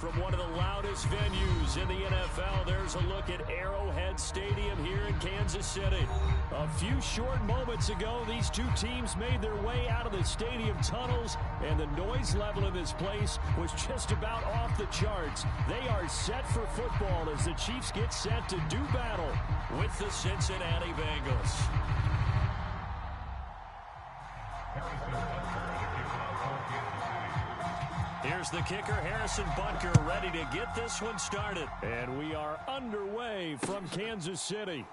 from one of the loudest venues in the NFL. There's a look at Arrowhead Stadium here in Kansas City. A few short moments ago, these two teams made their way out of the stadium tunnels, and the noise level in this place was just about off the charts. They are set for football as the Chiefs get set to do battle with the Cincinnati Bengals. Here's the kicker, Harrison Butker, ready to get this one started. And we are underway from Kansas City.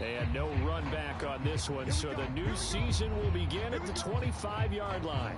And no run back on this one, so the new season will begin at the 25-yard line.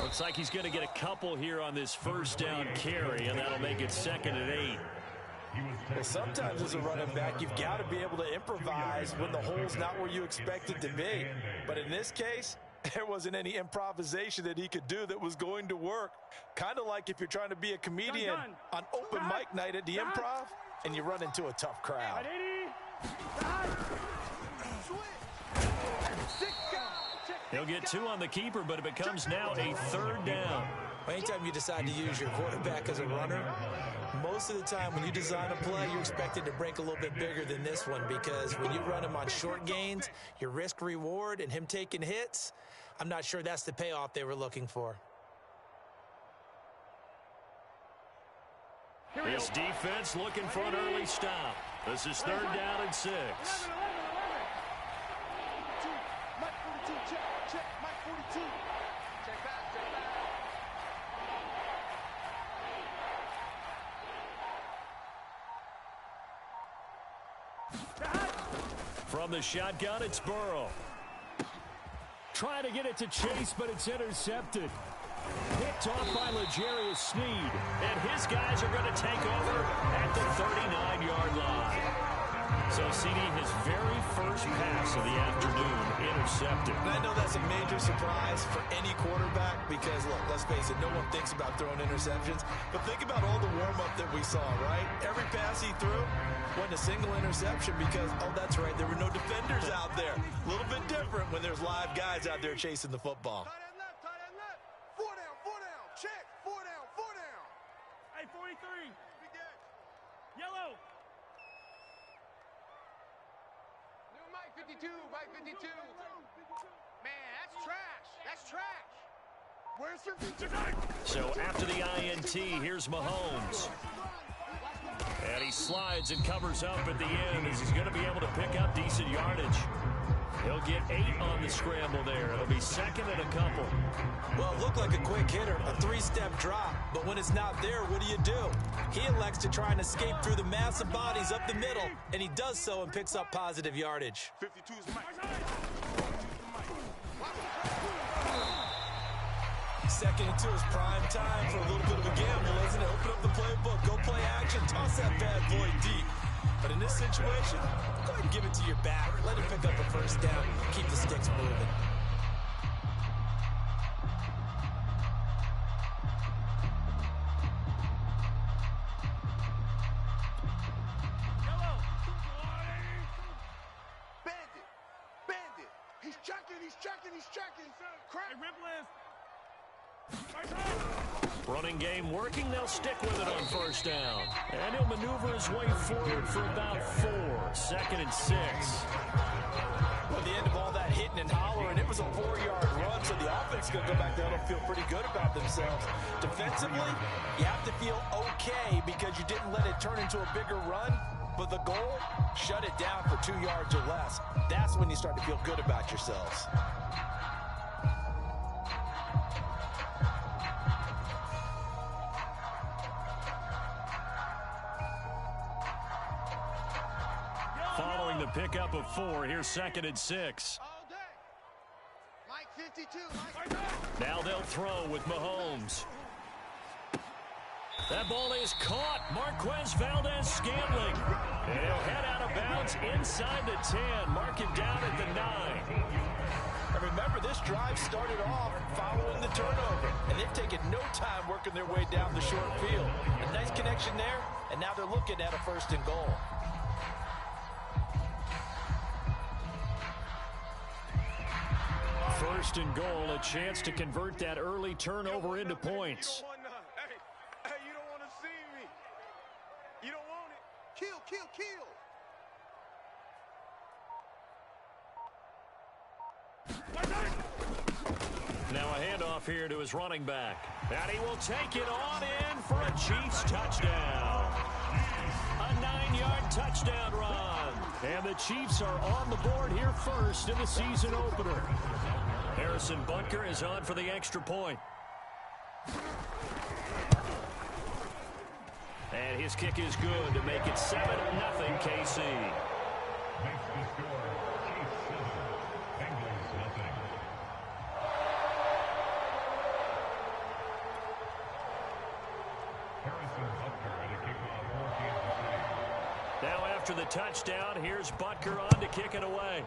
Looks like he's going to get a couple here on this first down carry, and that'll make it 2nd and 8. Well, sometimes as a running back, you've got to be able to improvise when the hole's not where you expect it to be. But in this case, there wasn't any improvisation that he could do that was going to work. Kind of like if you're trying to be a comedian on open mic night at the Improv and you run into a tough crowd. He'll get 2 on the keeper, but it becomes now a 3rd down. Anytime you decide to use your quarterback as a runner, most of the time when you design a play, you're expected to break a little bit bigger than this one, because when you run him on short gains, your risk-reward and him taking hits, I'm not sure that's the payoff they were looking for. This defense looking for an early stop. This is 3rd down and 6. From the shotgun, it's Burrow. Trying to get it to Chase, but it's intercepted. Picked off by L'Jarius Sneed. And his guys are going to take over at the 39-yard line. So, CD, his very first pass of the afternoon intercepted. And I know that's a major surprise for any quarterback because, look, let's face it, no one thinks about throwing interceptions. But think about all the warm-up that we saw, right? Every pass he threw wasn't a single interception because, oh, that's right, there were no defenders out there. A little bit different when there's live guys out there chasing the football. Tight end left. 4 down, check. 4 down. Hey, 43. Yellow. New Mike 52. Man, that's trash. Where's 52? So after the INT, here's Mahomes. And he slides and covers up at the end as he's going to be able to pick up decent yardage. He'll get 8 on the scramble there. It'll be 2nd and a couple. Well, it looked like a quick hitter, a 3-step drop. But when it's not there, what do? He elects to try and escape through the massive bodies up the middle, and he does so and picks up positive yardage. 52's Mike. 2nd and 2 is prime time for a little bit of a gamble, isn't it? Open up the playbook, go play action, toss that bad boy deep. But in this situation, go ahead and give it to your back. Let him pick up a first down. Keep the sticks moving. Bandit. He's checking. Crack. Running game working. They'll stick with it on first down. And he'll maneuver his way forward for about 4. 2nd and 6. At the end of all that hitting and hollering, it was a 4-yard run, so the offense is going to go back down and feel pretty good about themselves. Defensively, you have to feel okay because you didn't let it turn into a bigger run. But the goal, shut it down for 2 yards or less. That's when you start to feel good about yourselves. Following the pickup of 4, here's 2nd and 6. Now they'll throw with Mahomes. That ball is caught. Marquez Valdez-Scantling. And he'll head out of bounds inside the 10. Mark him down at the 9. And remember, this drive started off following the turnover. And they've taken no time working their way down the short field. A nice connection there, and now they're looking at a 1st and goal. First and goal, a chance to convert that early turnover into points. Hey, you don't want to see me. You don't want it. Kill, kill, kill. Now a handoff here to his running back. And he will take it on in for a Chiefs touchdown. A 9-yard touchdown run. And the Chiefs are on the board here first in the season opener. Harrison Butker is on for the extra point. And his kick is good to make it 7-0 KC. Makes the score Chiefs 7, Bengals nothing. Harrison Butker at a kickoff for Kansas City. Now after the touchdown, here's Butker on to kick it away.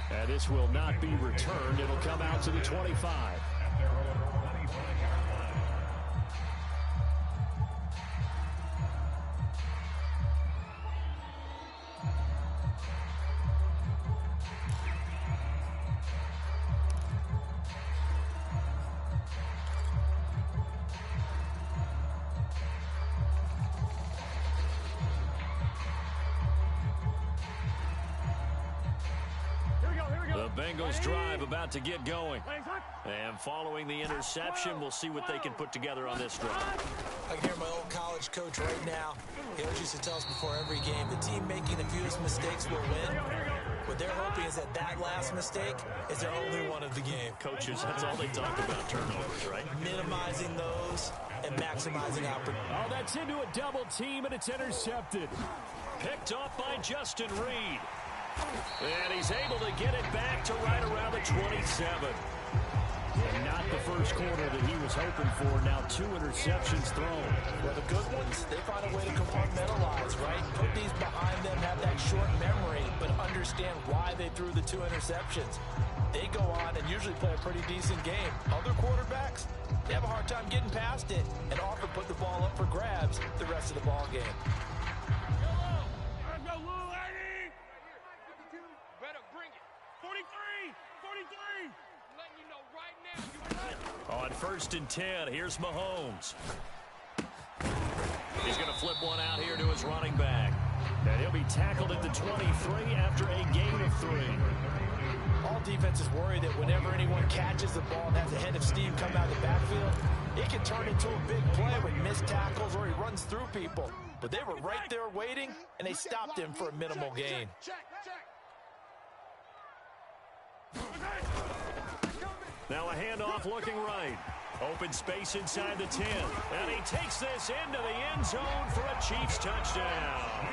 And this will not be returned. It'll come out to the 25. At their own 25-yard line. The Bengals drive about to get going. And following the interception, we'll see what they can put together on this drive. I can hear my old college coach right now. He always used to tell us before every game, the team making the fewest mistakes will win. What they're hoping is that that last mistake is their only one of the game. Coaches, that's all they talk about, turnovers, right? Minimizing those and maximizing opportunity. Oh, that's into a double team, and it's intercepted. Picked off by Justin Reed. And he's able to get it back to right around the 27. And not the first quarter that he was hoping for. Now 2 interceptions thrown. Well, the good ones, they find a way to compartmentalize, right? Put these behind them, have that short memory, but understand why they threw the 2 interceptions. They go on and usually play a pretty decent game. Other quarterbacks, they have a hard time getting past it and often put the ball up for grabs the rest of the ball game. On 1st and 10, here's Mahomes. He's going to flip one out here to his running back. And he'll be tackled at the 23 after a gain of 3. All defenses worry that whenever anyone catches the ball and has a head of steam come out of the backfield, it can turn into a big play with missed tackles or he runs through people. But they were right there waiting, and they stopped him for a minimal gain. Now a handoff looking right. Open space inside the 10. And he takes this into the end zone for a Chiefs touchdown.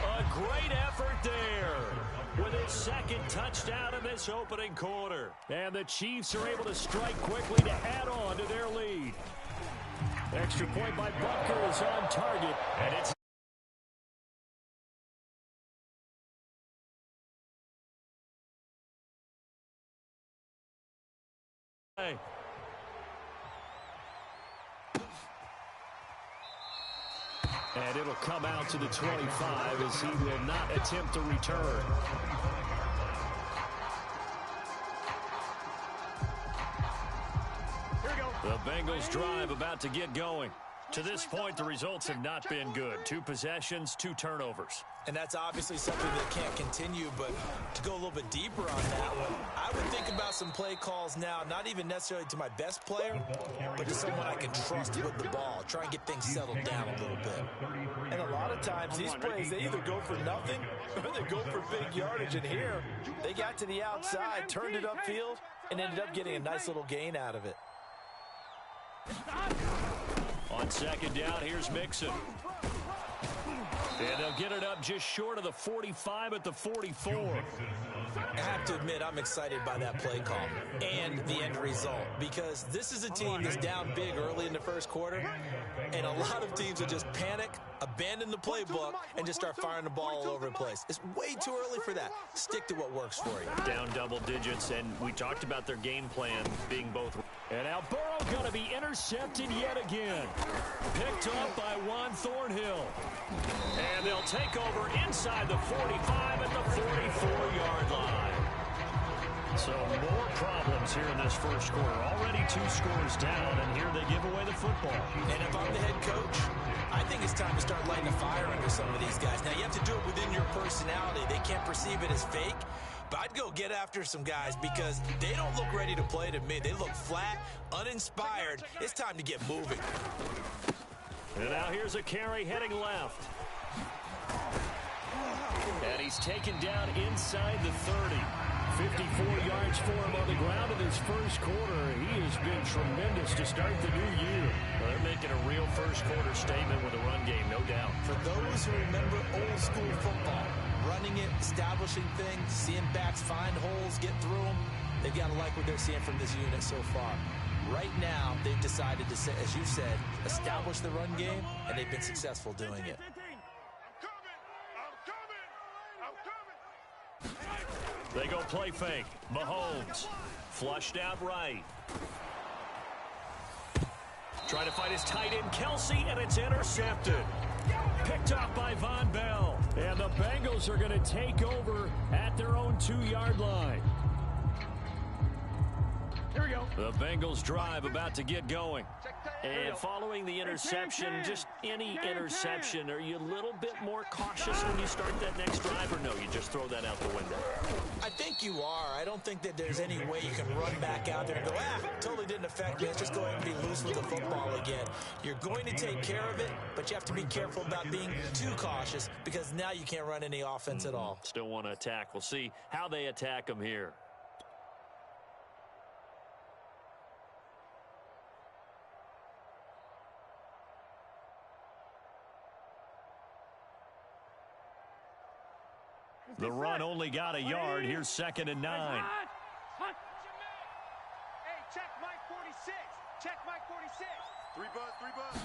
A great effort there with his 2nd touchdown in this opening quarter. And the Chiefs are able to strike quickly to add on to their lead. Extra point by Butker is on target. And it's and it'll come out to the 25 as he will not attempt to return. The Bengals drive about to get going. To this point, the results have not been good. 2 possessions, 2 turnovers. And that's obviously something that can't continue, but to go a little bit deeper on that one, I would think about some play calls now, not even necessarily to my best player, but to someone I can trust with the ball. Try and get things settled down a little bit. And a lot of times, these plays, they either go for nothing or they go for big yardage. And here, they got to the outside, turned it upfield, and ended up getting a nice little gain out of it. On 2nd down, here's Mixon. And they'll get it up just short of the 45 at the 44. I have to admit, I'm excited by that play call and the end result, because this is a team that's down big early in the first quarter, and a lot of teams will just panic, abandon the playbook, and just start firing the ball all over the place. It's way too early for that. Stick to what works for you. Down double digits, and we talked about their game plan being both. And now Burrow going to be intercepted yet again. Picked up by Juan Thornhill. And they'll take over inside the 45 at the 44-yard line. So more problems here in this first quarter. Already 2 scores down, and here they give away the football. And if I'm the head coach, I think it's time to start lighting a fire under some of these guys. Now, you have to do it within your personality. They can't perceive it as fake. But I'd go get after some guys because they don't look ready to play to me. They look flat, uninspired. It's time to get moving. And now here's a carry heading left. And he's taken down inside the 30. 54 yards for him on the ground in his first quarter. He has been tremendous to start the new year. Well, they're making a real first quarter statement with a run game, no doubt. For those who remember old school football, running it, establishing things, seeing backs find holes, get through them, they've got to like what they're seeing from this unit so far. Right now, they've decided to, as you said, establish the run game, and they've been successful doing it. They go play fake. Mahomes flushed out right. Trying to find his tight end, Kelsey, and it's intercepted. Picked up by Von Bell. And the Bengals are going to take over at their own 2-yard line. Here we go. The Bengals drive about to get going. And following the interception, just any interception, are you a little bit more cautious when you start that next drive, or no, you just throw that out the window? I think you are. I don't think that there's any way you can run back out there and go, totally didn't affect me. Let's just go ahead and be loose with the football again. You're going to take care of it, but you have to be careful about being too cautious because now you can't run any offense at all. Still want to attack. We'll see how they attack them here. The run only got a yard. Here's 2nd and 9. Hey, check Mike 46. Check Mike 46. 3 buzz.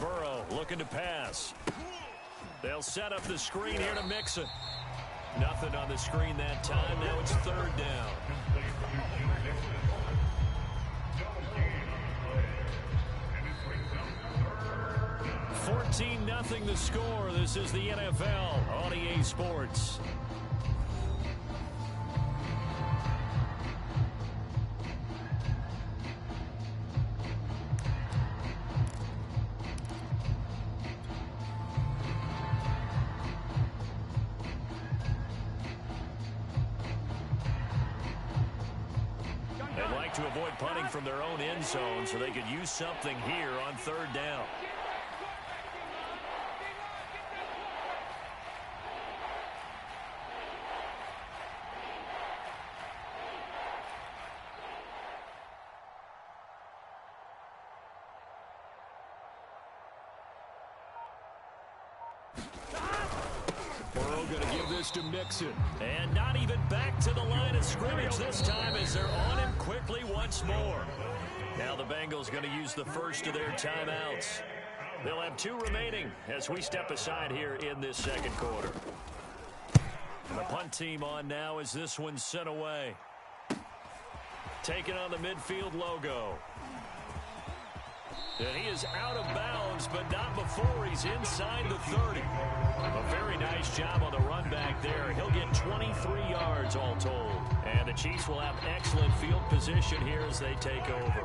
Burrow looking to pass. They'll set up the screen here to Mixon. Nothing on the screen that time. Now it's 3rd down. 14-0 the score. This is the NFL on EA Sports. They'd like to avoid punting from their own end zone so they could use something here on 3rd down. Burrow going to give this to Mixon. And not even back to the line of scrimmage this time as they're on him quickly once more. Now the Bengals going to use the first of their timeouts. They'll have 2 remaining as we step aside here in this 2nd quarter. And the punt team on now as this one's sent away. Taking on the midfield logo. And he is out of bounds, but not before he's inside the 30. A very nice job on the run back there. He'll get 23 yards all told. And the Chiefs will have excellent field position here as they take over.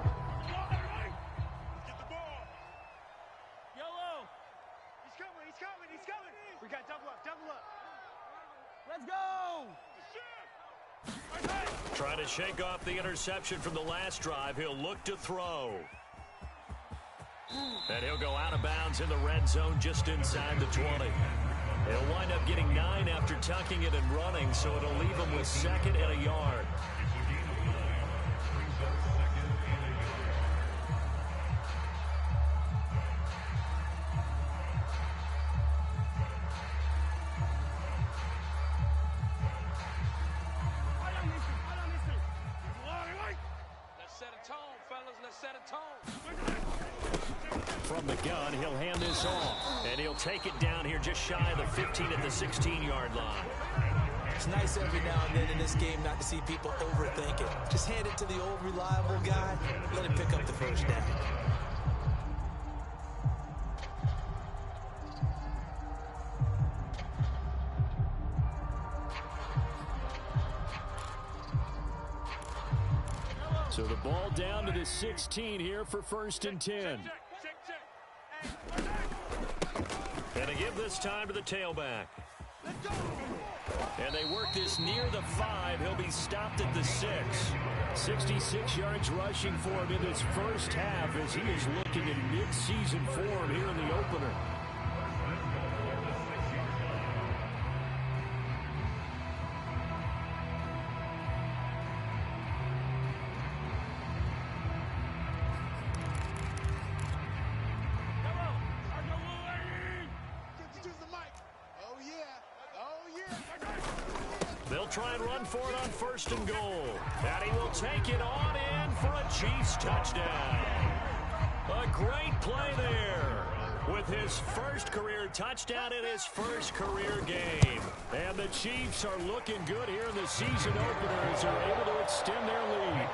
Get the ball. Yellow. He's coming. We got double up. Let's go. Trying to shake off the interception from the last drive. He'll look to throw. And he'll go out of bounds in the red zone just inside the 20. He'll wind up getting 9 after tucking it and running, so it'll leave him with 2nd and a yard. set a tone. From the gun, he'll hand this off. And he'll take it down here just shy of the 15 at the 16-yard line. It's nice every now and then in this game not to see people overthink it. Just hand it to the old reliable guy. Let him pick up the first down. So the ball down to the 16 here for 1st and 10. And they give this time to the tailback. And they work this near the 5. He'll be stopped at the 6. 66 yards rushing for him in this first half as he is looking in mid-season form here in the opener. They'll try and run for it on 1st and goal. And he will take it on in for a Chiefs touchdown. A great play there with his first career touchdown in his first career game. And the Chiefs are looking good here in the season opener as they're able to extend their lead.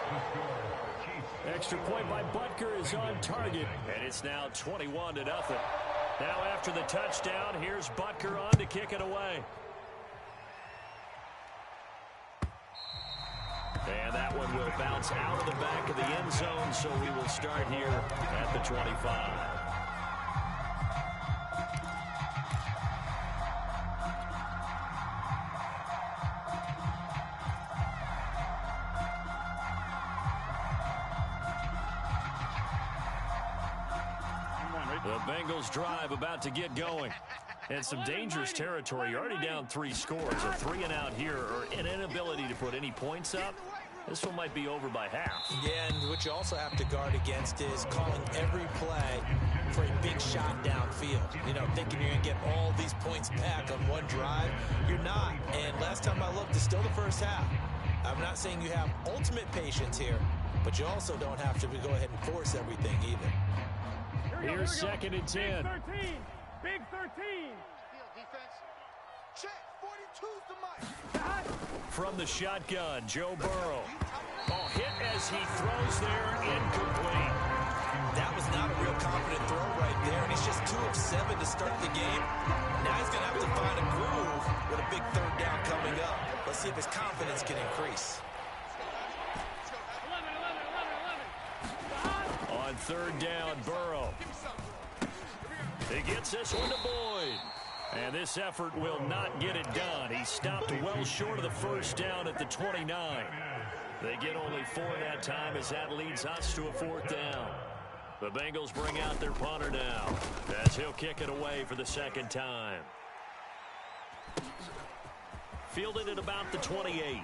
Extra point by Butker is on target. And it's now 21-0. Now after the touchdown, here's Butker on to kick it away. And that one will bounce out of the back of the end zone, so we will start here at the 25. The Bengals drive about to get going. And some dangerous territory. You're already down 3 scores. A 3-and-out here or an inability to put any points up. This one might be over by half. Yeah, and what you also have to guard against is calling every play for a big shot downfield. You know, thinking you're going to get all these points back on one drive. You're not. And last time I looked, it's still the first half. I'm not saying you have ultimate patience here, but you also don't have to go ahead and force everything either. Here's 2nd and 10. Big 13. Defense. Check. 42's the mic. From the shotgun, Joe Burrow. Oh, hit as he throws there, incomplete. That was not a real confident throw right there, and he's just 2 of 7 to start the game. Now he's going to have to find a groove with a big 3rd down coming up. Let's see if his confidence can increase. On 3rd down, Burrow. He gets this one to Boyd. And this effort will not get it done. He stopped well short of the first down at the 29. They get only 4 that time as that leads us to a 4th down. The Bengals bring out their punter now as he'll kick it away for the 2nd time. Fielded at about the 28.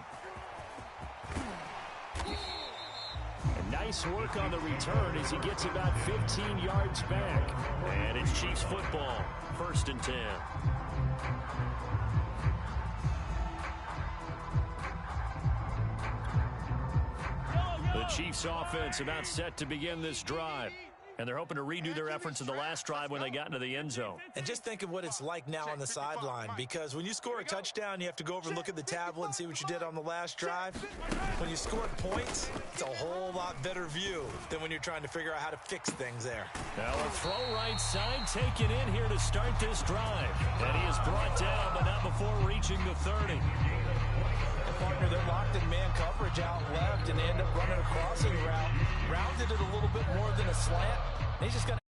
Nice work on the return as he gets about 15 yards back. And it's Chiefs football, 1st and 10. The Chiefs offense about set to begin this drive. And they're hoping to redo their efforts in the last drive when they got into the end zone. And just think of what it's like now on the sideline, because when you score a touchdown, you have to go over and look at the tablet and see what you did on the last drive. When you score points, it's a whole lot better view than when you're trying to figure out how to fix things there. Now a throw right side taken in here to start this drive. And he is brought down, but not before reaching the 30. Partner, they're locked in man coverage out left, and they end up running a crossing route. Rounded it a little bit more than a slant. And he's just got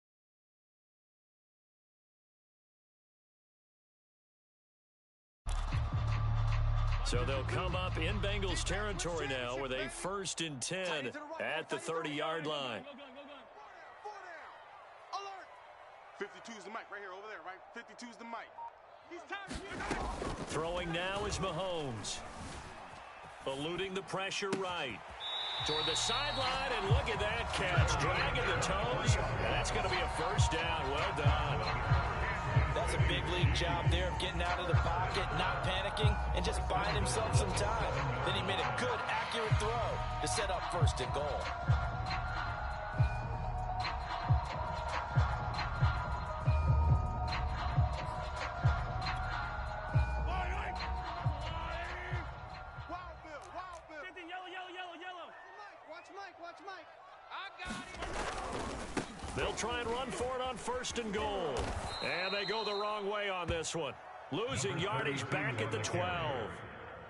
So they'll come up in Bengals territory now with a 1st and 10 at the 30-yard line. 52's the mic right here over there, right? 52's the mic. Throwing now is Mahomes. Eluding the pressure right. Toward the sideline, and look at that catch. Dragging the toes, and that's going to be a 1st down. Well done. That's a big league job there of getting out of the pocket, not panicking, and just buying himself some time. Then he made a good, accurate throw to set up 1st and goal. try and run for it on 1st and goal. And they go the wrong way on this one. Losing yardage back at the 12.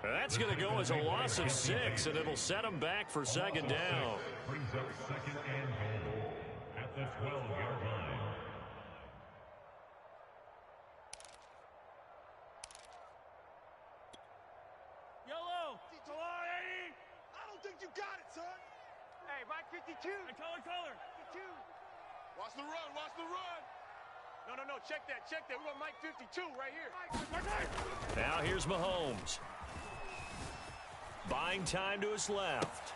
That's going to go as a loss of 6, and it'll set them back for 2nd down. Brings up 2nd and goal at the 12-yard line. Yellow. Come on, Eddie. I don't think you got it, son. Hey, Mike 52. Hey, color. 52. Watch the run. Watch the run. No. Check that. We're going to Mike 52 right here. Now here's Mahomes. Buying time to his left.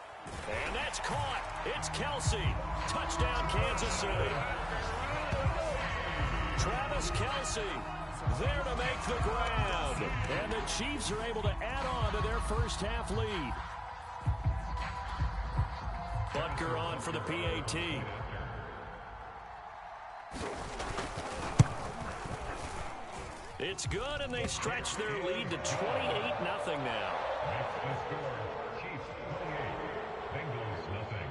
And that's caught. It's Kelsey. Touchdown, Kansas City. Travis Kelsey there to make the grab. And the Chiefs are able to add on to their first half lead. Butker on for the PAT. It's good, and they stretch their lead to 28-0 now. That's the score. Chiefs 28, Bengals nothing.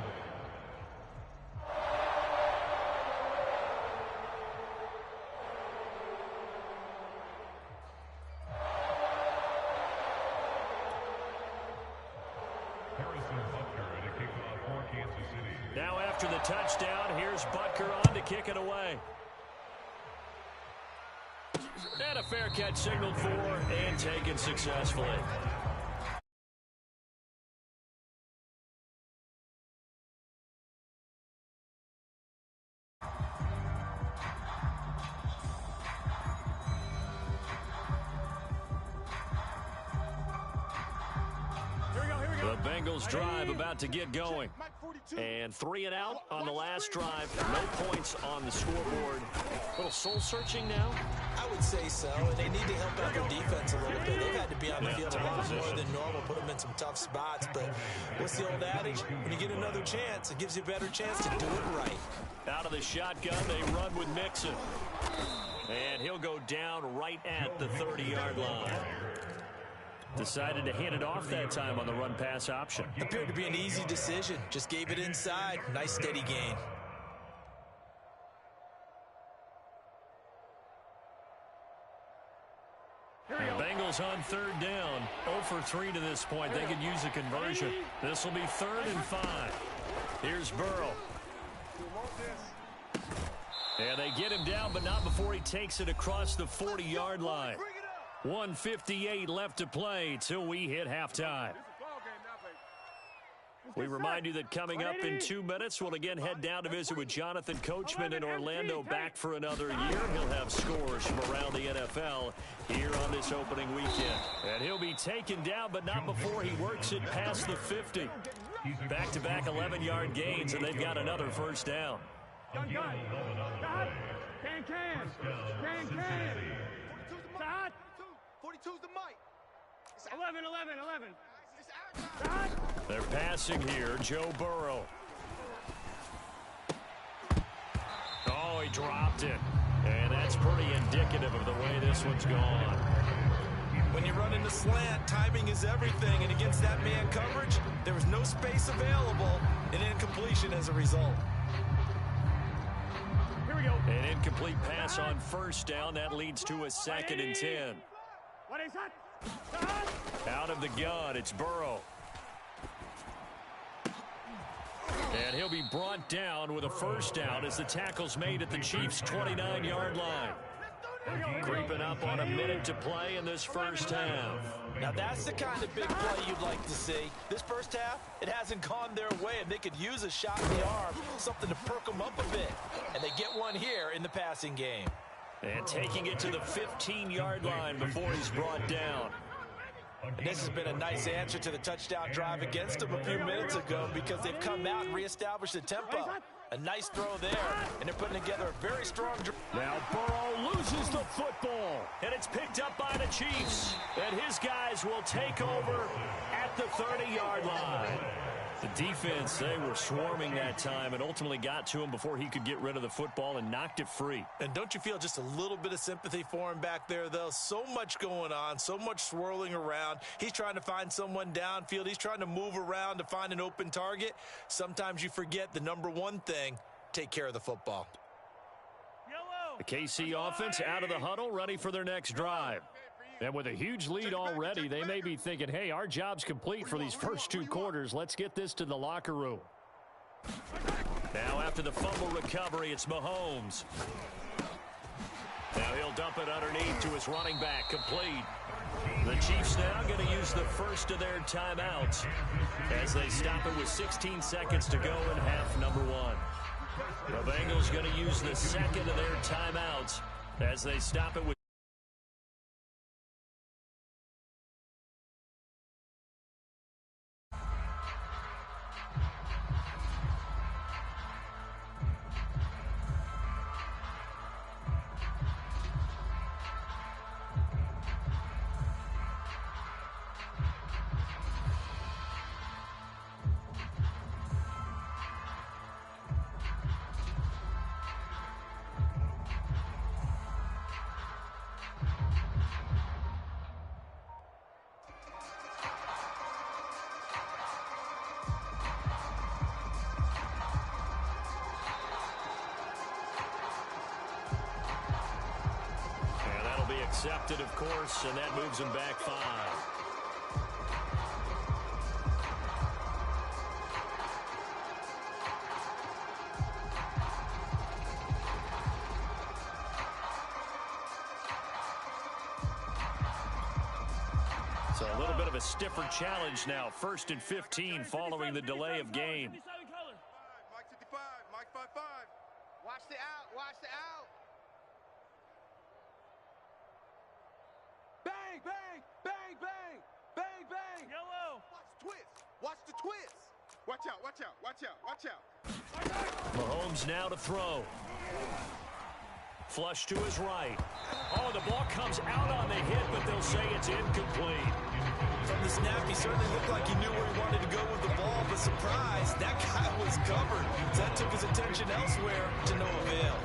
Harrison Butker at a kickoff for Kansas City. Now after the touchdown, here's Butker on to kick it away. And a fair catch signaled for and taken successfully. The Bengals drive about to get going. And 3 and out on the last drive. No points on the scoreboard. A little soul-searching now? I would say so, and they need to help out their defense a little bit. They've had to be on the field a lot more than normal, put them in some tough spots. But what's the old adage? When you get another chance, it gives you a better chance to do it right. Out of the shotgun, they run with Mixon. And he'll go down right at the 30-yard line. Decided to hand it off that time on the run-pass option. Appeared to be an easy decision. Just gave it inside. Nice steady gain. Bengals on 3rd down. 0 for 3 to this point. They could use a conversion. This will be 3rd and 5. Here's Burrow. And they get him down, but not before he takes it across the 40-yard line. 1:58 left to play till we hit halftime. We remind you that coming up in 2 minutes, we'll again head down to visit with Jonathan Coachman in Orlando, back for another year. He'll have scores from around the NFL here on this opening weekend. And he'll be taken down, but not before he works it past the 50. Back-to-back 11-yard gains, and they've got another first down. Can. 42's the mic. 11. They're passing here, Joe Burrow. Oh, he dropped it. And that's pretty indicative of the way this one's gone. When you run in the slant, timing is everything. And against that man coverage, there was no space available. An incompletion as a result. Here we go. An incomplete pass on first down. That leads to a 2nd and 10. What is that? Out of the gun, it's Burrow. And he'll be brought down with a first down as the tackle's made at the Chiefs' 29-yard line. Creeping up on a minute to play in this first half. Now that's the kind of big play you'd like to see. This first half, it hasn't gone their way, and they could use a shot in the arm, something to perk them up a bit. And they get one here in the passing game. And taking it to the 15-yard line before he's brought down. And this has been a nice answer to the touchdown drive against them a few minutes ago because they've come out and reestablished the tempo. A nice throw there, and they're putting together a very strong drive. Now Burrow loses the football, and it's picked up by the Chiefs. And his guys will take over at the 30-yard line. The defense, they were swarming that time and ultimately got to him before he could get rid of the football and knocked it free. And don't you feel just a little bit of sympathy for him back there, though? So much going on, so much swirling around. He's trying to find someone downfield. He's trying to move around to find an open target. Sometimes you forget the number one thing, take care of the football. The KC offense out of the huddle, ready for their next drive. And with a huge lead already, they may be thinking, hey, our job's complete for these first 2 quarters. Let's get this to the locker room. Now after the fumble recovery, it's Mahomes. Now he'll dump it underneath to his running back, complete. The Chiefs now going to use the first of their timeouts as they stop it with 16 seconds to go in half number 1. The Bengals going to use the second of their timeouts as they stop it with accepted, of course, and that moves him back 5. So a little bit of a stiffer challenge now. 1st and 15 following the delay of game. Mike 55, Mike 55. Watch the out, watch the out. Bang, bang, bang, bang, bang, bang. Yellow. Watch the twist. Watch the twist. Watch out, watch out, watch out, watch out. Mahomes now to throw. Flush to his right. Oh, the ball comes out on the hit, but they'll say it's incomplete. From the snap, he certainly looked like he knew where he wanted to go with the ball, but surprise, that guy was covered. That took his attention elsewhere to no avail.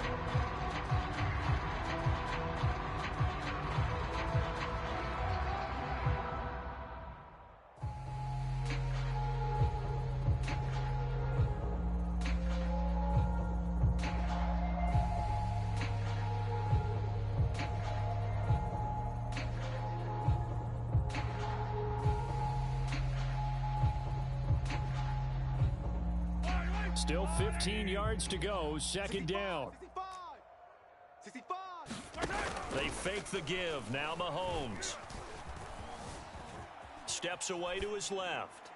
Still 15 yards to go, 2nd down. 65. They fake the give. Now Mahomes steps away to his left.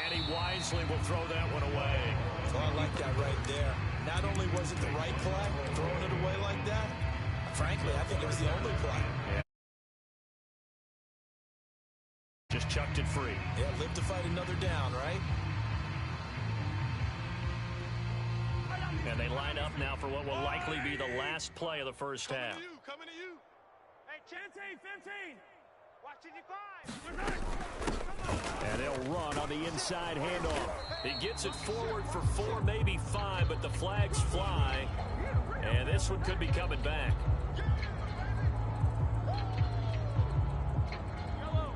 And he wisely will throw that one away. Oh, I like that right there. Not only was it the right play, throwing it away like that, frankly, I think it was the only play. Yeah. Just chucked it free. Yeah, live to fight another down, right? And they line up now for what will likely be the last play of the first half. Coming to you. Hey, Chance, 15. Watch 55. And they'll run on the inside handoff. He gets it forward for 4, maybe 5, but the flags fly. And this one could be coming back. Yellow.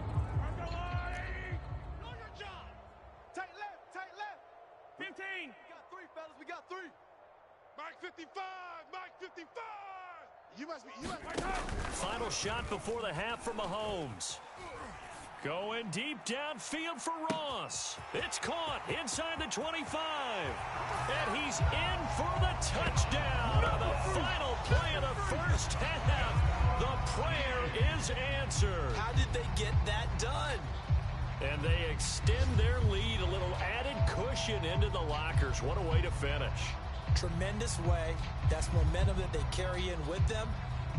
Know your job. Tight left, tight left. 15. We got 3, fellas, we got 3. Mike 55, Mike 55. You must be. Final shot before the half for Mahomes. Going deep downfield for Ross. It's caught inside the 25. And he's in for the touchdown on the final play of the first half. The prayer is answered. How did they get that done? And they extend their lead, a little added cushion into the lockers. What a way to finish. Tremendous way. That's momentum that they carry in with them.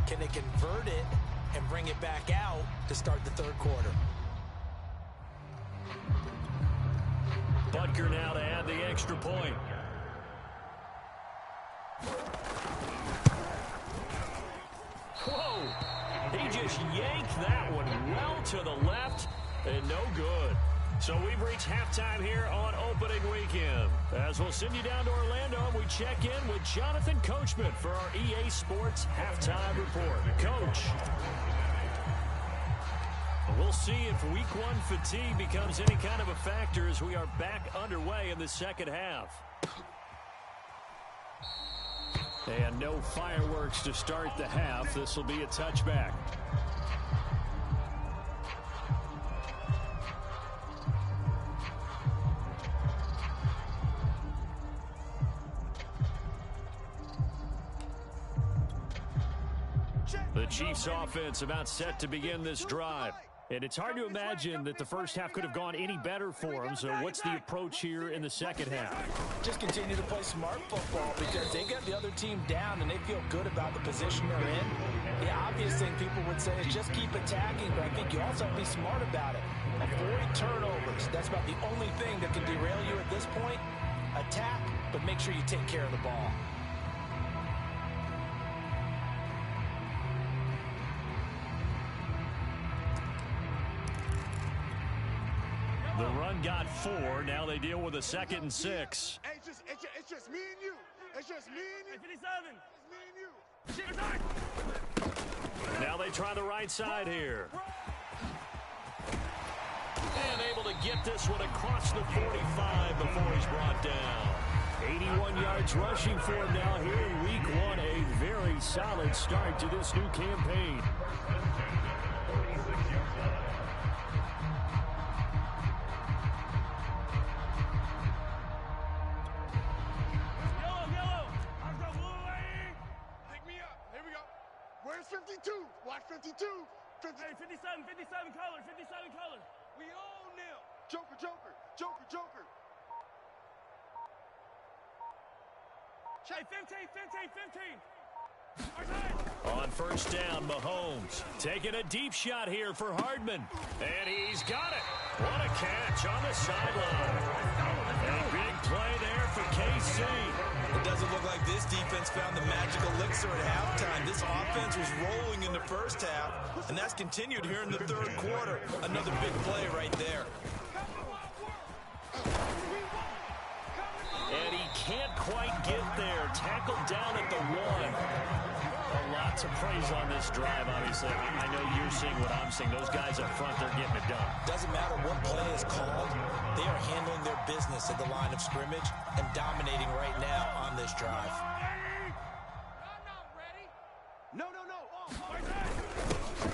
Can they convert it and bring it back out to start the 3rd quarter? Butker now to add the extra point. Whoa! He just yanked that one well to the left and no good. So we've reached halftime here on opening weekend. As we'll send you down to Orlando, we check in with Jonathan Coachman for our EA Sports Halftime Report. Coach, we'll see if Week 1 fatigue becomes any kind of a factor as we are back underway in the second half. And no fireworks to start the half. This will be a touchback. The Chiefs offense about set to begin this drive. And it's hard to imagine that the first half could have gone any better for them. So what's the approach here in the second half? Just continue to play smart football because they got the other team down and they feel good about the position they're in. The obvious thing people would say is just keep attacking, but I think you also have to be smart about it. Avoid turnovers. That's about the only thing that can derail you at this point. Attack, but make sure you take care of the ball. The run got 4. Now they deal with a 2nd and 6. Hey, it's just me and you. It's just me and you. 57. It's me and you. Now they try the right side here. And able to get this one across the 45 before he's brought down. 81 yards rushing for him now here in week 1. A very solid start to this new campaign. Where's 52? Watch 52. 50. Hey, 57 color, 57 color. We own them. Joker. Hey, 15. On first down, Mahomes taking a deep shot here for Hardman. And he's got it. What a catch on the sideline. A big play there for KC. It doesn't look like this defense found the magical elixir at halftime. This offense was rolling in the first half, and that's continued here in the third quarter. Another big play right there. And he can't quite get there. Tackled down at the 1. Lots of praise on this drive, obviously. I know you're seeing what I'm seeing. Those guys up front, they're getting it done. Doesn't matter what play is called. They are handling their business at the line of scrimmage and dominating right now on this drive. No.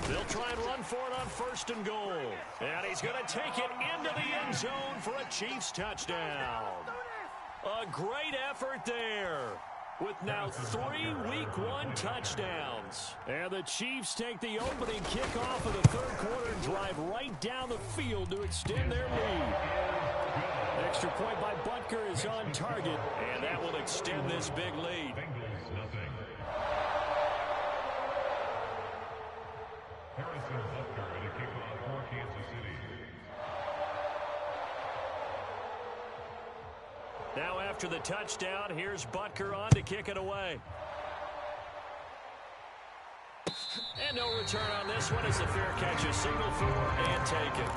They'll try and run for it on first and goal. And he's going to take it into the end zone for a Chiefs touchdown. A great effort there, with now 3 Week 1 touchdowns. And the Chiefs take the opening kickoff of the third quarter and drive right down the field to extend their lead. Extra point by Butker is on target, and that will extend this big lead. Bengals nothing. Harrison Butker at a kickoff for Kansas City. Now after the touchdown, here's Butker on to kick it away. And no return on this one as the fair catch is signaled for and taken.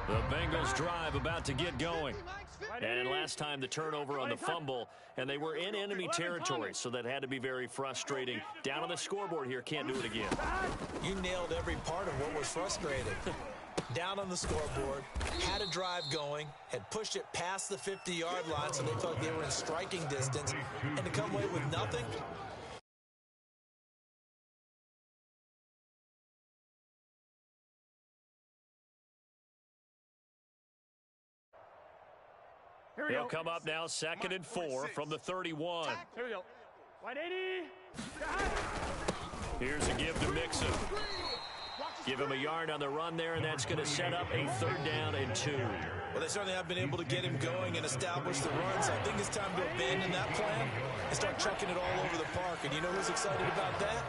The Bengals drive about to get going. And last time the turnover on the fumble, and they were in enemy territory, so that had to be very frustrating. Down on the scoreboard here, can't do it again. You nailed every part of what was frustrating. Down on the scoreboard, had a drive going, had pushed it past the 50-yard line so they felt they were in striking distance, and to come away with nothing. He'll come up now, 2nd and 4 from the 31. Here we go. 180. Here's a give to Mixon. Give him a yard on the run there, and that's going to set up a 3rd down and 2. Well, they certainly have been able to get him going and establish the run, so I think it's time to abandon that plan and start chucking it all over the park. And you know who's excited about that?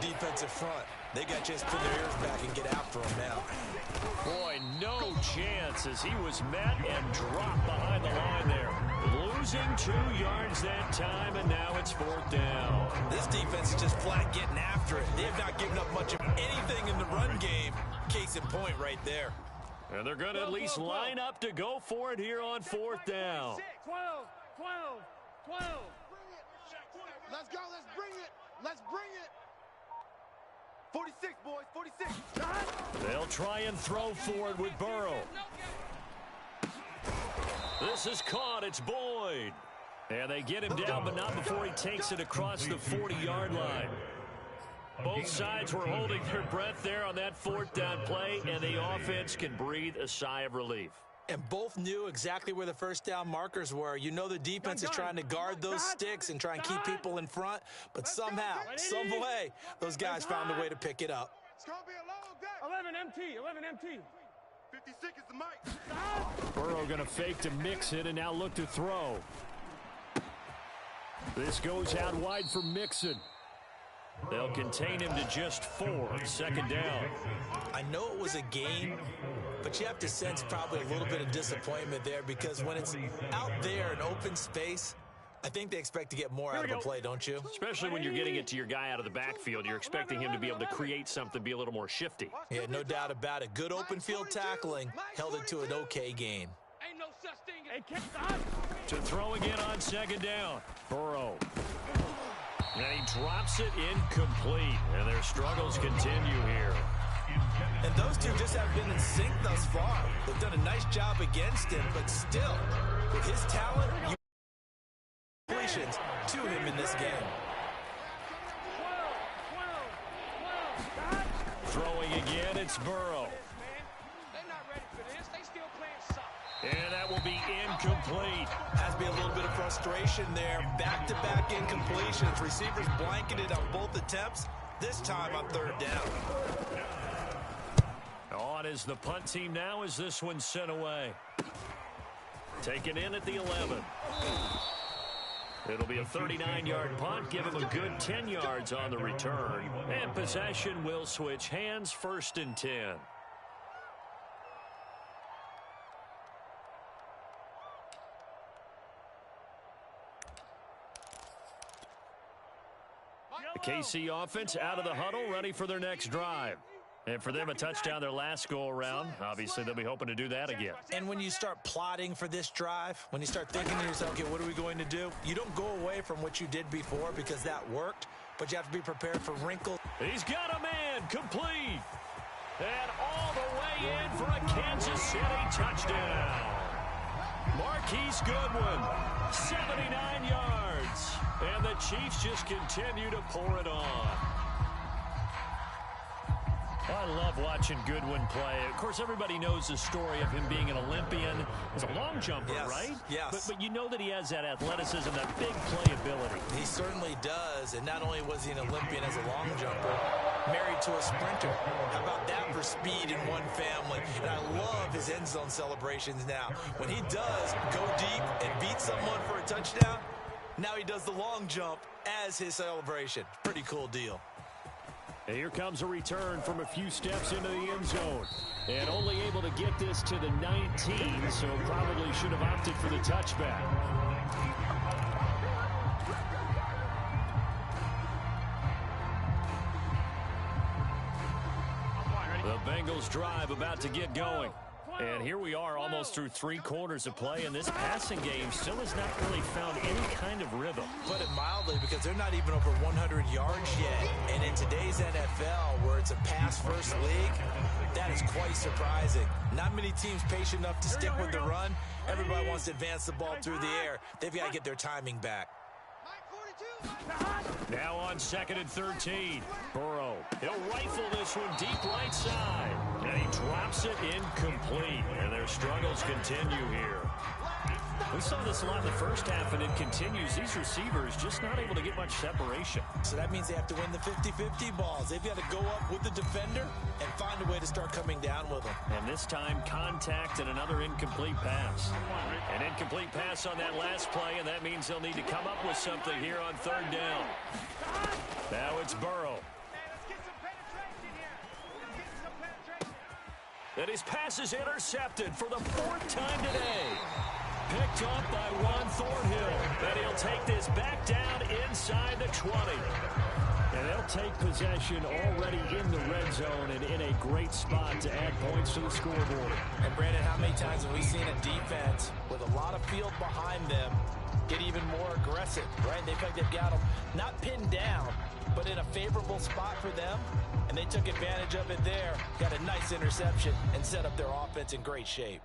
The defensive front. They got to just put their ears back and get after him now. Boy, no chance as he was met and dropped behind the line there. Losing 2 yards that time, and now it's 4th down. This defense is just flat getting after it. They have not given up much of anything in the run game. Case in point right there. And they're going to at least line up to go for it here on 4th down. 12. Let's go. Let's bring it. Let's bring it. 46, boys, 46. They'll try and throw for it with Burrow. This is caught. It's Boyd. And they get him down, but not before he takes it across the 40-yard line. Both sides were holding their breath there on that fourth down play, and the offense can breathe a sigh of relief. And both knew exactly where the first down markers were. You know the defense is trying to guard those sticks and try and keep people in front, but somehow, some way, those guys found a way to pick it up. It's going to be a long day. 11 MT. 56 is the mic. Burrow going to fake to Mixon and now look to throw. This goes out wide for Mixon. They'll contain him to just 4. Second down. I know it was a game, but you have to sense probably a little bit of disappointment there because when it's out there in open space, I think they expect to get more out of a play, don't you? Especially when you're getting it to your guy out of the backfield. You're expecting him to be able to create something, be a little more shifty. Yeah, no doubt about it. Good open field tackling held it to an okay gain. Ain't no such thing as To throw again on second down. Burrow. And he drops it incomplete. And their struggles continue here. And those two just have been in sync thus far. They've done a nice job against him, but still, with his talent, completions to him in this game. Throwing again, it's Burrow. They're not ready for this. They still playing soft. And that will be incomplete. Has to be a little bit of frustration there. Back-to-back incompletions. Receivers blanketed on both attempts, this time on third down. On is the punt team now as this one's sent away. Taken in at the 11. It'll be a 39-yard punt. Give him a good 10 yards on the return. And possession will switch hands, 1st and 10. The KC offense out of the huddle, ready for their next drive. And for them, a touchdown their last go-around. Obviously, they'll be hoping to do that again. And when you start plotting for this drive, when you start thinking to yourself, okay, what are we going to do? You don't go away from what you did before because that worked, but you have to be prepared for wrinkles. He's got a man, complete. And all the way in for a Kansas City touchdown. Marquise Goodwin, 79 yards. And the Chiefs just continue to pour it on. I love watching Goodwin play. Of course, everybody knows the story of him being an Olympian. He's a long jumper, yes, right? Yes. But you know that he has that athleticism, that big play ability. He certainly does. And not only was he an Olympian as a long jumper, married to a sprinter. How about that for speed in one family? And I love his end zone celebrations now. When he does go deep and beat someone for a touchdown, now he does the long jump as his celebration. Pretty cool deal. And here comes a return from a few steps into the end zone. And only able to get this to the 19, so probably should have opted for the touchback. The Bengals drive about to get going. And here we are almost through 3 quarters of play, and this passing game still has not really found any kind of rhythm. Put it mildly, because they're not even over 100 yards yet. And in today's NFL, where it's a pass-first league, that is quite surprising. Not many teams patient enough to stick with the run. Everybody wants to advance the ball through the air. They've got to get their timing back. Now on 2nd and 13. Burrow. He'll rifle this one deep right side. And he drops it incomplete. And their struggles continue here. We saw this a lot in the first half, and it continues. These receivers just not able to get much separation. So that means they have to win the 50-50 balls. They've got to go up with the defender and find a way to start coming down with them. And this time, contact and another incomplete pass. An incomplete pass on that last play, and that means they'll need to come up with something here on 3rd down. Now it's Burrow. And his pass is intercepted for the 4th time today. Picked up by Juan Thornhill. And he'll take this back down inside the 20. And they'll take possession already in the red zone and in a great spot to add points to the scoreboard. And Brandon, how many times have we seen a defense with a lot of field behind them get even more aggressive, right? They've got them not pinned down, but in a favorable spot for them, and they took advantage of it there. Got a nice interception and set up their offense in great shape.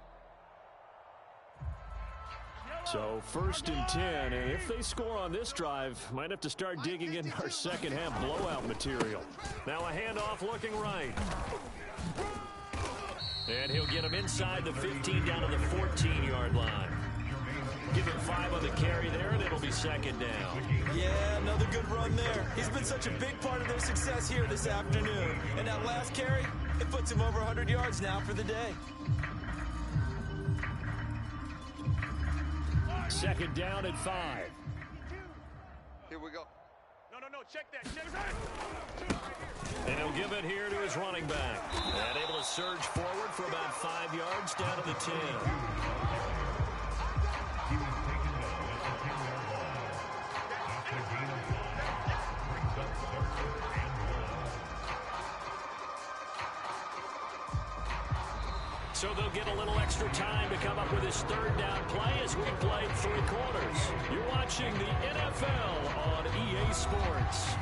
So 1st and 10, and if they score on this drive, might have to start digging in our second half blowout material. Now a handoff looking right. And he'll get him inside the 15 down to the 14-yard line. Give him 5 on the carry there, and it'll be 2nd down. Yeah, another good run there. He's been such a big part of their success here this afternoon. And that last carry, it puts him over 100 yards now for the day. 2nd down at 5. Here we go. No, check that. Check that. And he'll give it here to his running back. And able to surge forward for about 5 yards down to the 10. So they'll get a little extra time to come up with his 3rd down play as we played 3 quarters. You're watching the NFL on EA Sports.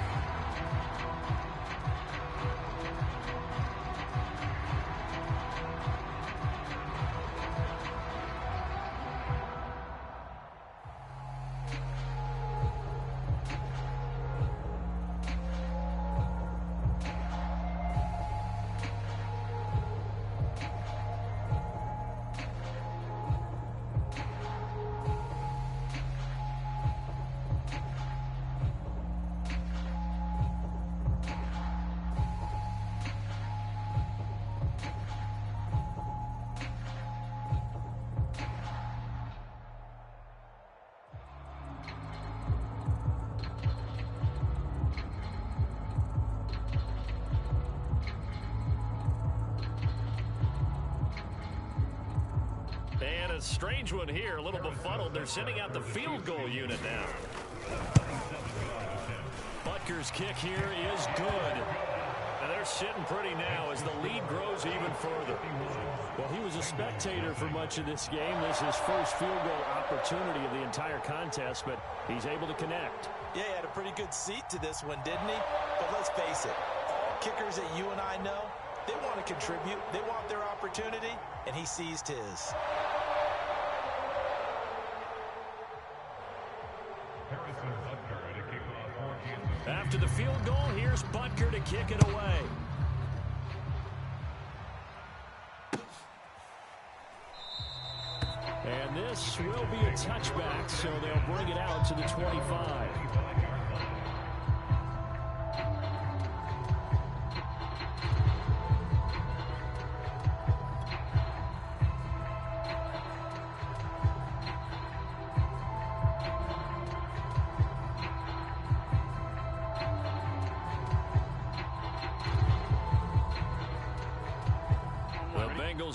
And a strange one here, a little befuddled. They're sending out the field goal unit now. Butker's kick here is good. And they're sitting pretty now as the lead grows even further. Well, he was a spectator for much of this game. This is his first field goal opportunity of the entire contest, but he's able to connect. Yeah, he had a pretty good seat to this one, didn't he? But let's face it, all kickers that you and I know, they want to contribute. They want their opportunity, and he seized his. After the field goal, here's Butker to kick it away. And this will be a touchback, so they'll bring it out to the 25.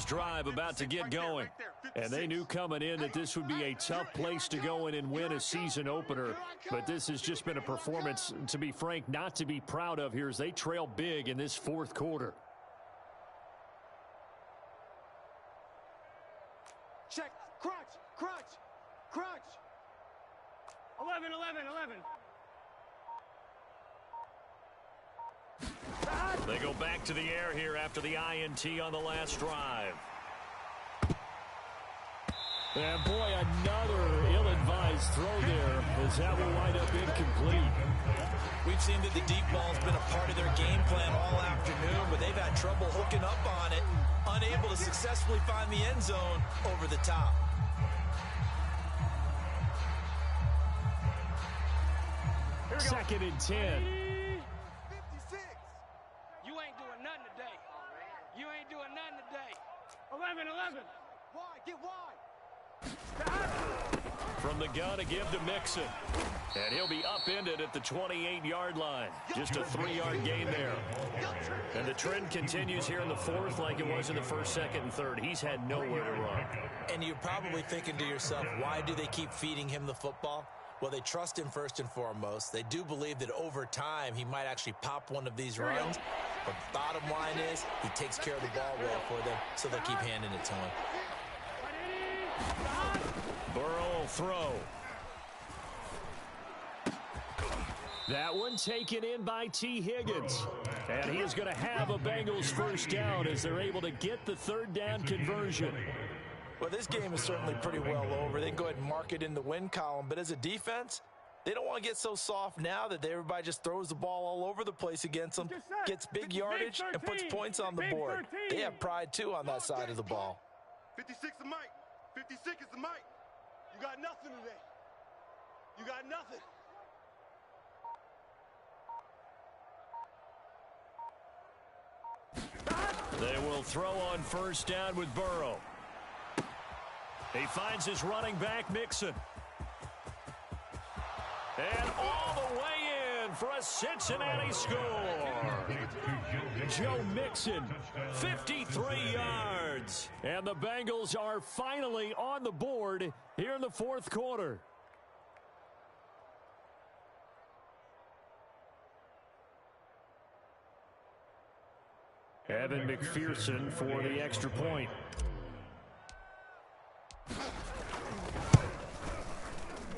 Drive about to get going, and they knew coming in that this would be a tough place to go in and win a season opener, but this has just been a performance, to be frank, not to be proud of here as they trail big in this 4th quarter. Check. Crunch. 11. They go back to the air here after the INT on the last drive. And boy, another ill-advised throw there as that will wind up incomplete. We've seen that the deep ball's been a part of their game plan all afternoon, but they've had trouble hooking up on it, unable to successfully find the end zone over the top. Second and 10. You ain't doing nothing today. 11. Why? Get wide. From the gun, a give to Mixon. And he'll be upended at the 28-yard line. Just a 3-yard gain there. And the trend continues here in the 4th like it was in the 1st, 2nd, and 3rd. He's had nowhere to run. And you're probably thinking to yourself, why do they keep feeding him the football? Well, they trust him first and foremost. They do believe that over time he might actually pop one of these runs. But the bottom line is he takes care of the ball well for them, so they'll keep handing it to him. Burrow will throw. That one taken in by T. Higgins. And he is going to have a Bengals first down as they're able to get the third down conversion. Well, this game is certainly pretty well over. They can go ahead and mark it in the win column. But as a defense, they don't want to get so soft now that everybody just throws the ball all over the place against them, gets big yardage, and puts points on the board. They have pride, too, on that side of the ball. 56 is Mike. 56 is the Mike. You got nothing today. You got nothing. They will throw on first down with Burrow. He finds his running back, Mixon. And all the way in for a Cincinnati score. Joe Mixon, 53 yards. And the Bengals are finally on the board here in the fourth quarter. Evan McPherson for the extra point.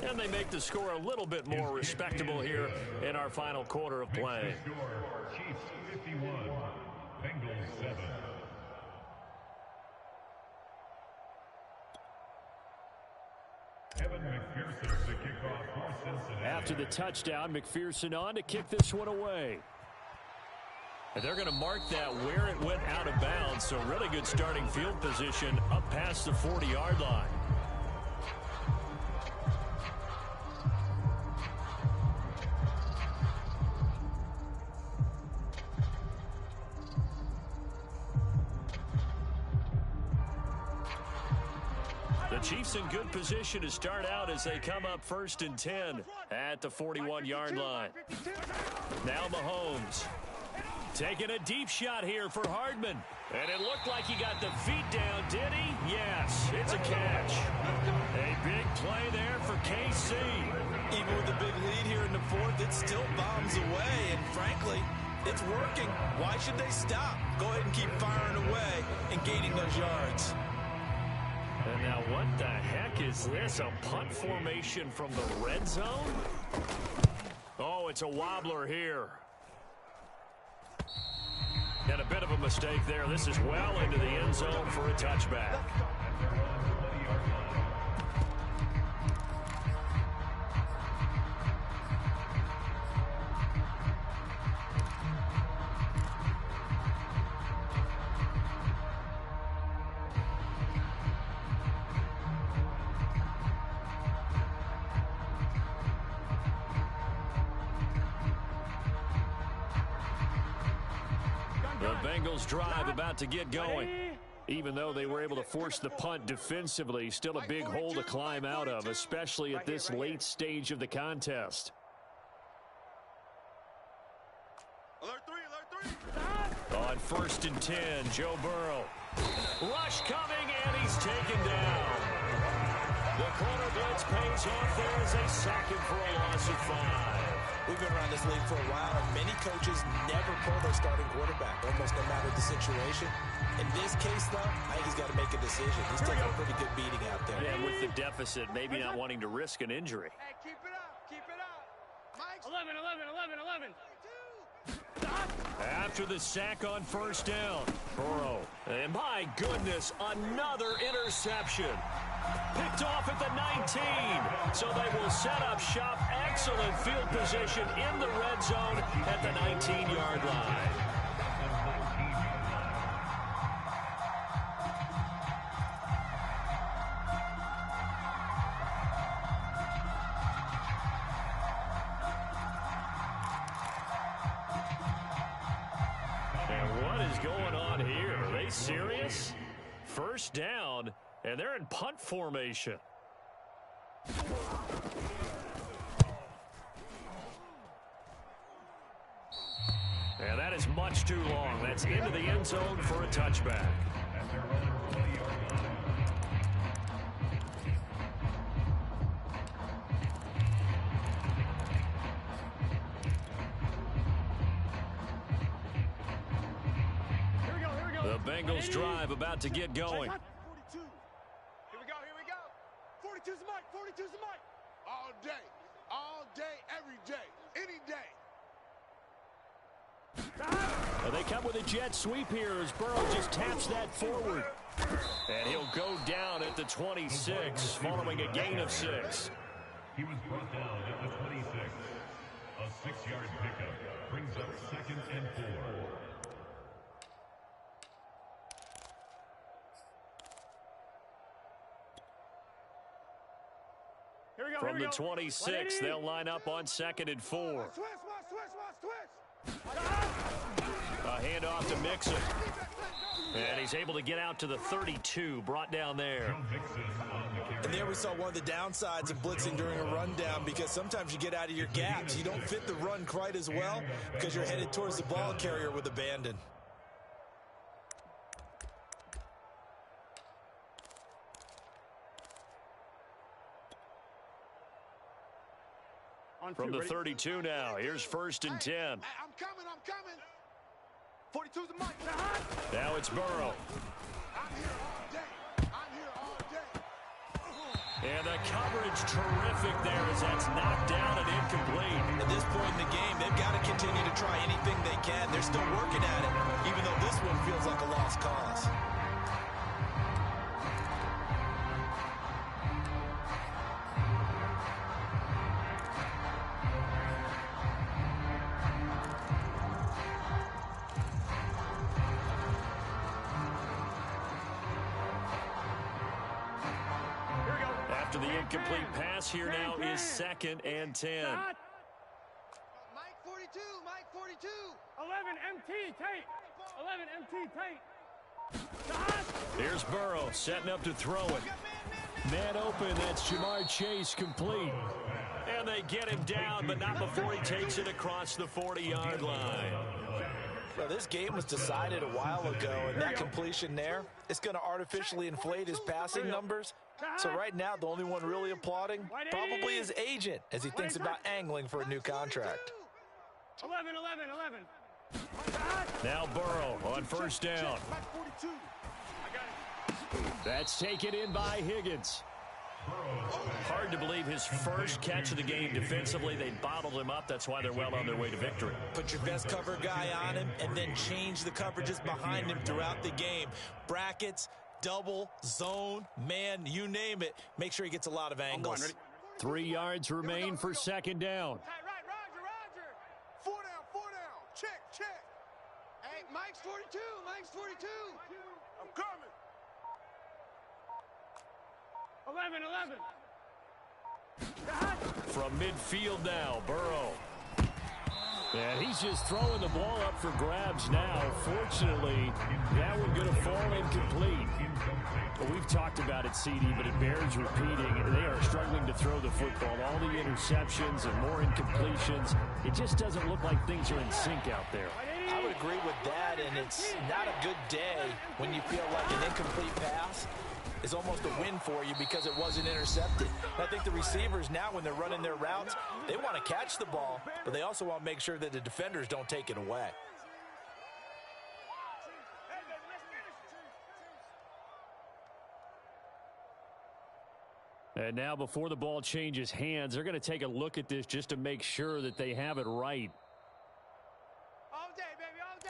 And they make the score a little bit more respectable here in our final quarter of play. Chiefs 51, Bengals 7. Evan McPherson to kick off for Cincinnati. After the touchdown, McPherson on to kick this one away. And they're going to mark that where it went out of bounds. So really good starting field position up past the 40-yard line. The Chiefs in good position to start out as they come up 1st and 10 at the 41-yard line. Now Mahomes. Taking a deep shot here for Hardman. And it looked like he got the feet down, did he? Yes, it's a catch. A big play there for KC. Even with the big lead here in the fourth, it still bombs away. And frankly, it's working. Why should they stop? Go ahead and keep firing away and gaining those yards. And now what the heck is this? A punt formation from the red zone? Oh, it's a wobbler here. And a bit of a mistake there. This is well into the end zone for a touchback. Bengals drive about to get going. Even though they were able to force the punt defensively, still a big hole to climb out of, especially at this late stage of the contest. Alert three. On 1st and 10, Joe Burrow. Rush coming, and he's taken down. The corner blitz pays off there as they sack him for a loss of 5. We've been around this league for a while, and many coaches never pull their starting quarterback, almost no matter the situation. In this case, though, I think he's got to make a decision. He's taking a pretty good beating out there. Yeah, with the deficit, maybe not wanting to risk an injury. Hey, keep it up. Keep it up. Mike. 11. After the sack on 1st down, Burrow. And my goodness, another interception. Picked off at the 19. So they will set up shop. Excellent field position in the red zone at the 19-yard line. And what is going on here? Are they serious? 1st down, and they're in punt formation. And that is much too long. That's into the end zone for a touchback. The Bengals drive about to get going. 42. Here we go. 42's the Mike. 42's the Mike. All day. all day, every day, any day. Well, they come with a jet sweep here as Burrow just taps that forward. And he'll go down at the 26 following a gain of 6. He was brought down at the 26. A 6-yard pickup brings up 2nd and 4. From the 26, they'll line up on 2nd and 4. A handoff to Mixon. And he's able to get out to the 32, brought down there. And there we saw one of the downsides of blitzing during a rundown, because sometimes you get out of your gaps. You don't fit the run quite as well because you're headed towards the ball carrier with abandon. From the 32 now, here's 1st and 10. Hey, I'm coming. 42's the mic. Now it's Burrow. I'm here all day. And the coverage terrific there as that's knocked down and incomplete. At this point in the game, they've got to continue to try anything they can. They're still working at it, even though this one feels like a lost cause. After the incomplete pass, here now is 2nd and 10. Mike 42, Mike 42. 11 MT tight. 11 MT tight. Here's Burrow setting up to throw it. Man open, that's Jamar Chase complete. And they get him down, but not before he takes it across the 40-yard line. Well, this game was decided a while ago, and that completion there, it's going to artificially inflate his passing numbers. So right now, the only one really applauding probably his agent as he thinks about angling for a new contract. 11. Now Burrow on 1st down. That's taken in by Higgins. Hard to believe his first catch of the game defensively. They bottled him up. That's why they're well on their way to victory. Put your best cover guy on him and then change the coverages behind him throughout the game. Brackets, double, zone, man, you name it. Make sure he gets a lot of angles. 3 yards remain for 2nd down. Right, Roger. 4 down. Check. Hey, Mike's 42. I'm coming. 11. From midfield now, Burrow. And he's just throwing the ball up for grabs now. Fortunately, that one going to fall incomplete. Well, we've talked about it, CD, but it bears repeating. They are struggling to throw the football. All the interceptions and more incompletions. It just doesn't look like things are in sync out there. I would agree with that, and it's not a good day when you feel like an incomplete pass is almost a win for you because it wasn't intercepted. I think the receivers now, when they're running their routes, they want to catch the ball, but they also want to make sure that the defenders don't take it away. And now before the ball changes hands, they're going to take a look at this just to make sure that they have it right. All day, baby, all day.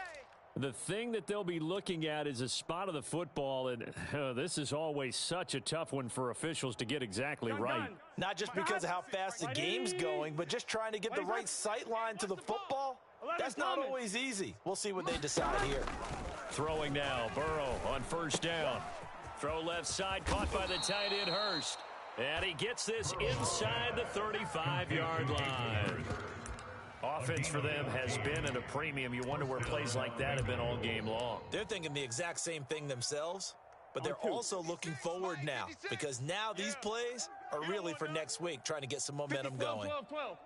The thing that they'll be looking at is a spot of the football, and this is always such a tough one for officials to get exactly right. Not just because of how fast the game's going, but just trying to get the right sight line to the football. That's not always easy. We'll see what they decide here. Throwing now, Burrow on 1st down. Throw left side, caught by the tight end Hurst. And he gets this inside the 35-yard line. Offense for them has been at a premium. You wonder where plays like that have been all game long. They're thinking the exact same thing themselves, but they're also looking forward now because now these plays are really for next week, trying to get some momentum going. 12.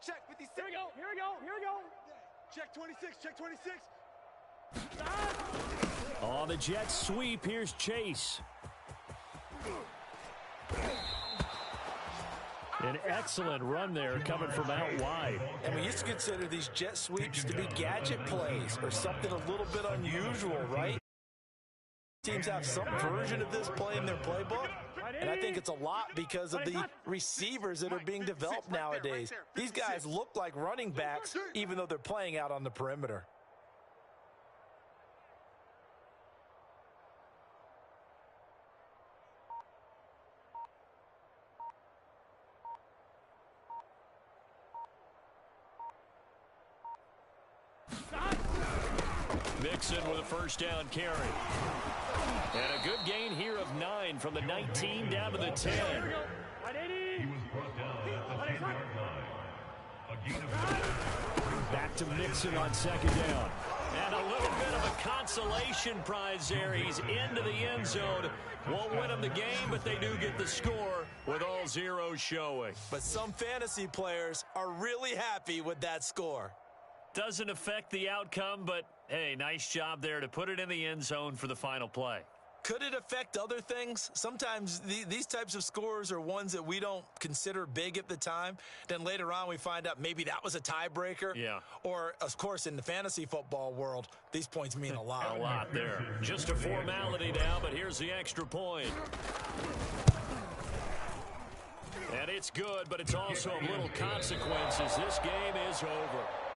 Check 56. Here we go. Check 26. On the jet sweep, here's Chase. An excellent run there coming from out wide. And we used to consider these jet sweeps to be gadget plays or something a little bit unusual, right? Teams have some version of this play in their playbook, And I think it's a lot because of the receivers that are being developed nowadays. These guys look like running backs, even though they're playing out on the perimeter. Mixon with a first down carry. And a good gain here of 9 from the 19 down to the 10. He was brought down at the 10-yard line. A gain of Back to Mixon on second down. And a little bit of a consolation prize there. He's into the end zone. Won't win them the game, but they do get the score with all zeros showing. But some fantasy players are really happy with that score. Doesn't affect the outcome, but hey, nice job there to put it in the end zone for the final play. Could it affect other things? Sometimes these types of scores are ones that we don't consider big at the time. Then later on we find out maybe that was a tiebreaker. Yeah. Or, of course, in the fantasy football world, these points mean a lot. A lot there. Just a formality now, but here's the extra point. And it's good, but it's also of little consequences. This game is over.